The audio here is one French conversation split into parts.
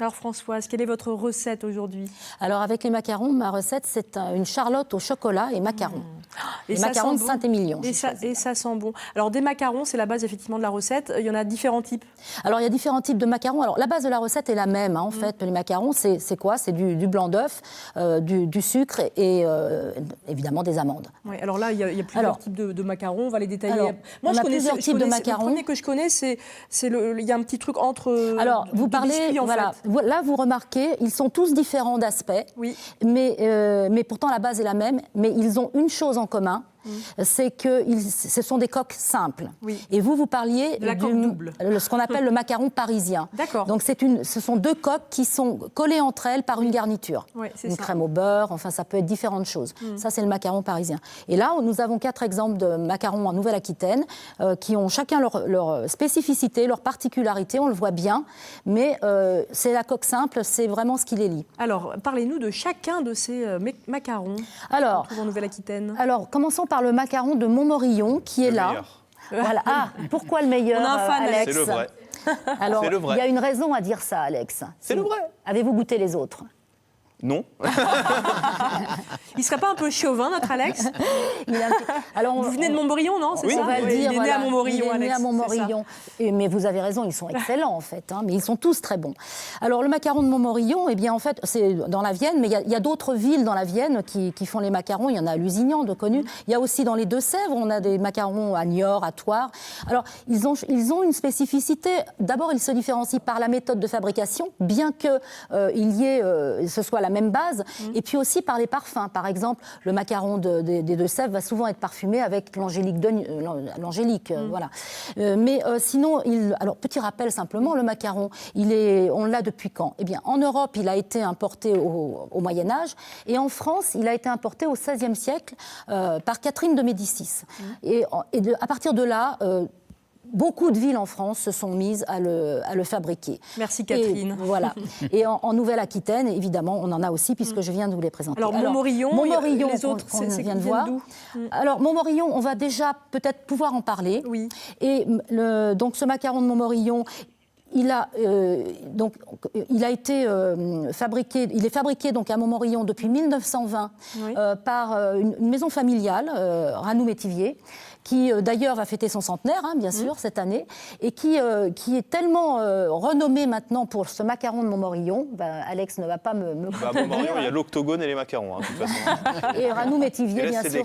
Alors Françoise, quelle est votre recette aujourd'hui? Alors avec les macarons, ma recette c'est une charlotte au chocolat et macarons. Et les macarons de Saint-Émilion. Et ça sent bon. Alors des macarons, c'est la base effectivement de la recette. Il y en a différents types. Alors il y a différents types de macarons. Alors la base de la recette est la même en fait. Les macarons, c'est quoi? C'est du blanc d'œuf, du sucre et évidemment des amandes. Oui, alors là, il y a plusieurs types de macarons. On va les détailler. Alors, moi, je connais plusieurs types de macarons. Le premier que je connais, il y a un petit truc entre. Alors vous parlez, biscuits, voilà. Fait. Là, vous remarquez, ils sont tous différents d'aspect, oui. mais pourtant la base est la même, mais ils ont une chose en commun, c'est que ce sont des coques simples. Oui. Et vous parliez de la coque double. Ce qu'on appelle le macaron parisien. D'accord. Donc ce sont deux coques qui sont collées entre elles par une garniture. Oui, c'est une ça. crème au beurre, enfin ça peut être différentes choses. Ça c'est le macaron parisien. Et là, nous avons 4 exemples de macarons en Nouvelle-Aquitaine qui ont chacun leur spécificité, leur particularité, on le voit bien, mais c'est la coque simple, c'est vraiment ce qui les lie. Alors, parlez-nous de chacun de ces macarons qu'on trouve en Nouvelle-Aquitaine. Alors, commençons par le macaron de Montmorillon qui est là. Meilleur. Voilà. Ah, pourquoi le meilleur, On a un fan, Alex? C'est le vrai. Alors, c'est le vrai. il y a une raison à dire ça, Alex. C'est le vrai. Avez-vous goûté les autres? Non. Il ne serait pas un peu chauvin, notre Alex? Alors, vous venez de Montmorillon, non? Oui. Ça, on va le dire, il est né à Montmorillon, il est né Alex. à Montmorillon. Mais vous avez raison, ils sont excellents en fait, mais ils sont tous très bons. Alors le macaron de Montmorillon, eh bien en fait c'est dans la Vienne, mais il y a d'autres villes dans la Vienne qui font les macarons. Il y en a à Lusignan, de connus. Il y a aussi dans les Deux-Sèvres, on a des macarons à Niort, à Thouars. Alors ils ont une spécificité. D'abord, ils se différencient par la méthode de fabrication, bien que ce soit la même base, et puis aussi par les parfums. Par exemple, le macaron des Deux-Sèvres va souvent être parfumé avec l'angélique, voilà. Mais sinon, alors petit rappel simplement, le macaron, on l'a depuis quand? Eh bien, en Europe, il a été importé au Moyen Âge, et en France, il a été importé au XVIe siècle par Catherine de Médicis. Et à partir de là, beaucoup de villes en France se sont mises à le fabriquer. Merci Catherine. Et, voilà. Et en Nouvelle-Aquitaine, évidemment, on en a aussi, puisque je viens de vous les présenter. Alors Montmorillon, les autres, on c'est vient de voir. Alors Montmorillon, on va déjà peut-être pouvoir en parler. Oui. Et donc ce macaron de Montmorillon, il est fabriqué donc à Montmorillon depuis 1920 par une maison familiale, Ranoux-Métivier, qui d'ailleurs va fêter son centenaire, bien sûr, cette année, et qui est tellement renommé maintenant pour ce macaron de Montmorillon. Alex ne va pas me À Montmorillon, il y a l'octogone et les macarons, de toute façon. Et Ranoux-Métivier, bien sûr,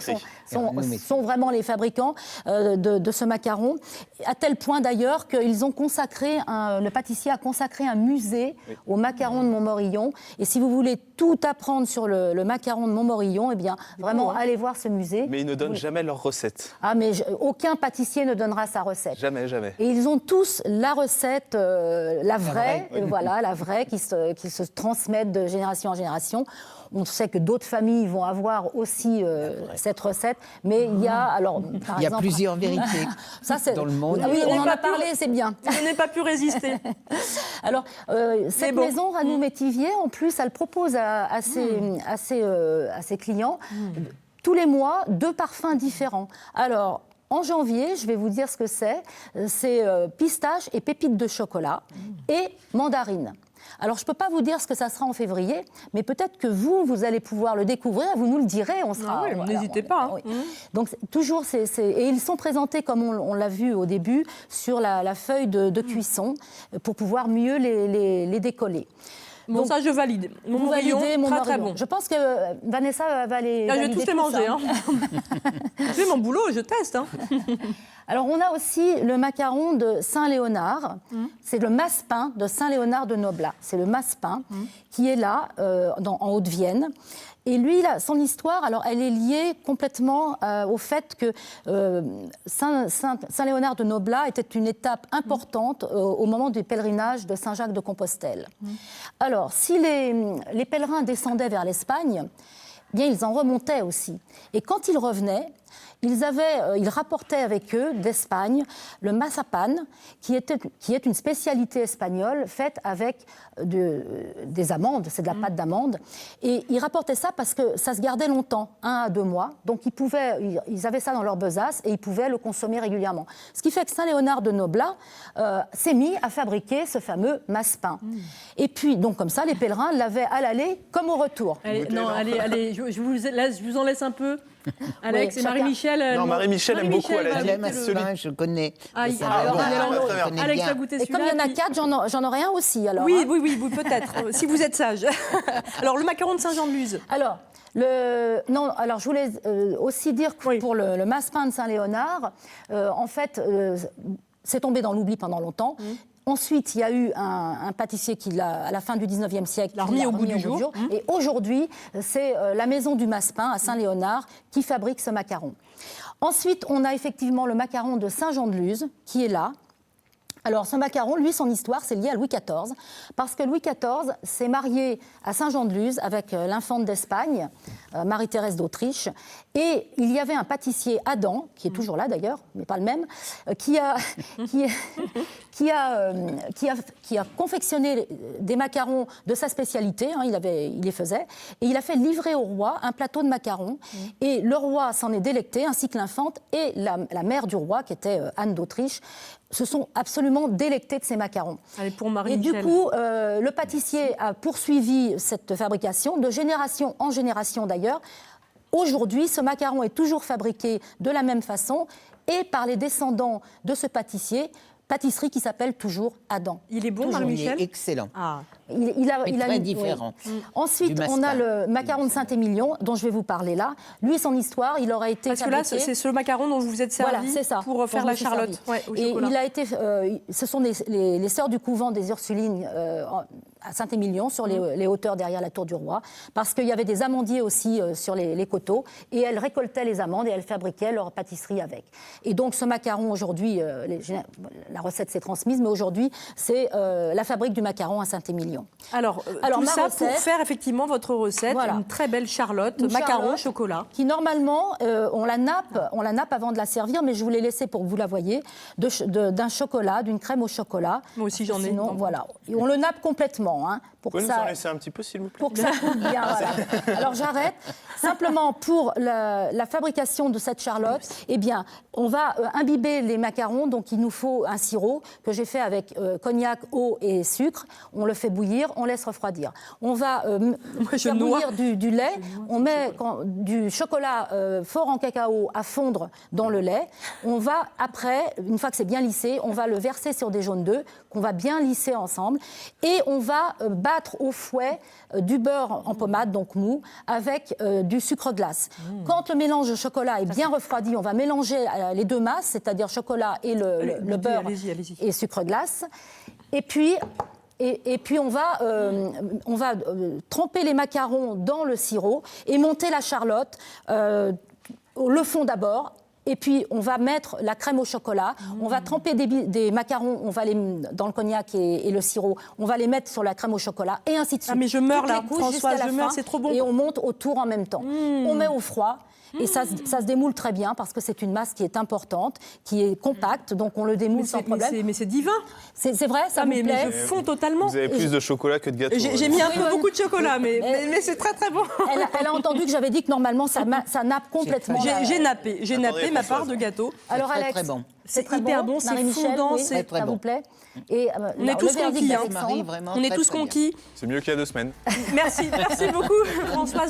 sont vraiment les fabricants de ce macaron, à tel point d'ailleurs qu'ils ont consacré, le pâtissier a consacré un musée au macaron de Montmorillon. Et si vous voulez tout apprendre sur le macaron de Montmorillon, eh bien, vraiment, allez voir ce musée. Mais ils ne donnent jamais leur recette. Ah, mais aucun pâtissier ne donnera sa recette. Jamais, jamais. Et ils ont tous la recette, la vraie, voilà, la vraie, qui se transmettent de génération en génération. On sait que d'autres familles vont avoir aussi cette recette, mais il y a, alors, par exemple, plusieurs vérités dans le monde. Oui, on en a parlé, c'est bien. Je n'ai pas pu résister. Alors, cette maison Ranoux-Métivier, en plus, elle propose à ses clients tous les mois 2 parfums différents. Alors, en janvier, je vais vous dire ce que c'est. C'est pistache et pépites de chocolat et mandarine. Alors, je ne peux pas vous dire ce que ça sera en février, mais peut-être que vous allez pouvoir le découvrir, vous nous le direz, on sera... N'hésitez pas. Oui. Donc, toujours, et ils sont présentés, comme on l'a vu au début, sur la feuille de cuisson, pour pouvoir mieux les décoller. Bon, donc, ça, je valide. Montmorillon, très bon. Je pense que Vanessa va les je vais tous les manger. Je fais mon boulot, je teste. Alors, on a aussi le macaron de Saint-Léonard. C'est le massepain de Saint-Léonard de Noblat. C'est le massepain qui est là, en Haute-Vienne. Et lui, son histoire, alors, elle est liée complètement au fait que Saint-Léonard de Noblat était une étape importante au moment du pèlerinage de Saint-Jacques de Compostelle. Alors, si les pèlerins descendaient vers l'Espagne, bien, ils en remontaient aussi. Et quand ils revenaient, Ils rapportaient avec eux d'Espagne le mazapan, qui est une spécialité espagnole faite avec des amandes, c'est de la pâte d'amande. Et ils rapportaient ça parce que ça se gardait longtemps, 1 à 2 mois. Donc ils avaient ça dans leur besace et ils pouvaient le consommer régulièrement. Ce qui fait que Saint-Léonard de Noblat s'est mis à fabriquer ce fameux massepain. Et puis, donc comme ça, les pèlerins l'avaient à l'aller comme au retour. Allez, je vous en laisse un peu. Alex et Marie-Michel. Non, Marie-Michel aime beaucoup. J'aime celui-là, je connais. Alex va goûter celui-là. Et comme il y en a 4, j'en aurai un aussi. Alors, oui, peut-être, si vous êtes sage. Alors, le macaron de Saint-Jean-de-Luz. Alors, je voulais aussi dire que pour le massepain de Saint-Léonard, en fait, c'est tombé dans l'oubli pendant longtemps. Ensuite, il y a eu un pâtissier qui, à la fin du 19e siècle, l'a remis au goût du jour. Et aujourd'hui, c'est la maison du massepain à Saint-Léonard qui fabrique ce macaron. Ensuite, on a effectivement le macaron de Saint-Jean-de-Luz qui est là. Alors, ce macaron, lui, son histoire, c'est lié à Louis XIV, parce que Louis XIV s'est marié à Saint-Jean-de-Luz avec l'infante d'Espagne, Marie-Thérèse d'Autriche, et il y avait un pâtissier, Adam, qui est toujours là d'ailleurs, mais pas le même, qui a confectionné des macarons de sa spécialité, il les faisait, et il a fait livrer au roi un plateau de macarons, et le roi s'en est délecté, ainsi que l'infante, et la mère du roi, qui était Anne d'Autriche, se sont absolument délectés de ces macarons. Allez, pour et du coup, le pâtissier a poursuivi cette fabrication, de génération en génération d'ailleurs. Aujourd'hui, ce macaron est toujours fabriqué de la même façon et par les descendants de ce pâtisserie qui s'appelle toujours Adam. Il est bon, Marie-Michel ? Il est excellent. Ah. Il a très différent. Oui. Ensuite, on a le macaron de Saint-Émilion, dont je vais vous parler là. Lui, son histoire, il aurait été Parce que là, c'est ce macaron dont vous vous êtes servi pour faire la charlotte. Ouais, et il a été, ce sont les sœurs du couvent des Ursulines à Saint-Émilion, sur les hauteurs derrière la tour du roi, parce qu'il y avait des amandiers aussi sur les coteaux, et elles récoltaient les amandes et elles fabriquaient leur pâtisserie avec. Et donc, ce macaron, aujourd'hui, la recette s'est transmise, mais aujourd'hui, c'est la fabrique du macaron à Saint-Émilion. Alors tout ça recette, pour faire effectivement votre recette, une très belle charlotte, macaron, chocolat. Qui normalement, on la nappe avant de la servir, mais je vous l'ai laissée pour que vous la voyez, d'un chocolat, d'une crème au chocolat. Moi aussi j'en ai. Sinon, voilà. Et on le nappe complètement. Pour que ça, nous en laisser un petit peu, s'il vous plaît. Pour que ça coule bien, voilà. Alors j'arrête. Simplement, pour la fabrication de cette charlotte, eh bien, on va imbiber les macarons, donc il nous faut un sirop que j'ai fait avec cognac, eau et sucre. On le fait bouillir, on laisse refroidir. On va faire bouillir du lait, on met du chocolat fort en cacao à fondre dans le lait. On va après, une fois que c'est bien lissé, on va le verser sur des jaunes d'œufs qu'on va bien lisser ensemble et on va battre au fouet du beurre en pommade, donc mou, avec du sucre glace. Quand le mélange de chocolat est bien refroidi, on va mélanger les deux masses, c'est-à-dire chocolat et le beurre et sucre glace. Et puis on va tremper les macarons dans le sirop et monter la charlotte, le fond d'abord. Et puis, on va mettre la crème au chocolat, on va tremper des macarons, on va dans le cognac et le sirop, on va les mettre sur la crème au chocolat, et ainsi de suite. Ah mais je meurs là, François, je meurs, c'est trop bon. Et on monte autour en même temps. On met au froid. Et ça se démoule très bien parce que c'est une masse qui est importante, qui est compacte, donc on le démoule sans problème. Mais c'est divin. C'est vrai, ça me plaît. Mais je fonds totalement. Vous avez plus de chocolat que de gâteau. J'ai mis beaucoup de chocolat, mais c'est très très bon. Elle a entendu que j'avais dit que normalement ça nappe complètement. J'ai nappé ma part de gâteau. Alors Alex, très bon. C'est hyper bon, c'est fondant, ça vous plaît. Et on est tous conquis. On est tous conquis. C'est mieux qu'il y a 2 semaines. Merci beaucoup Françoise.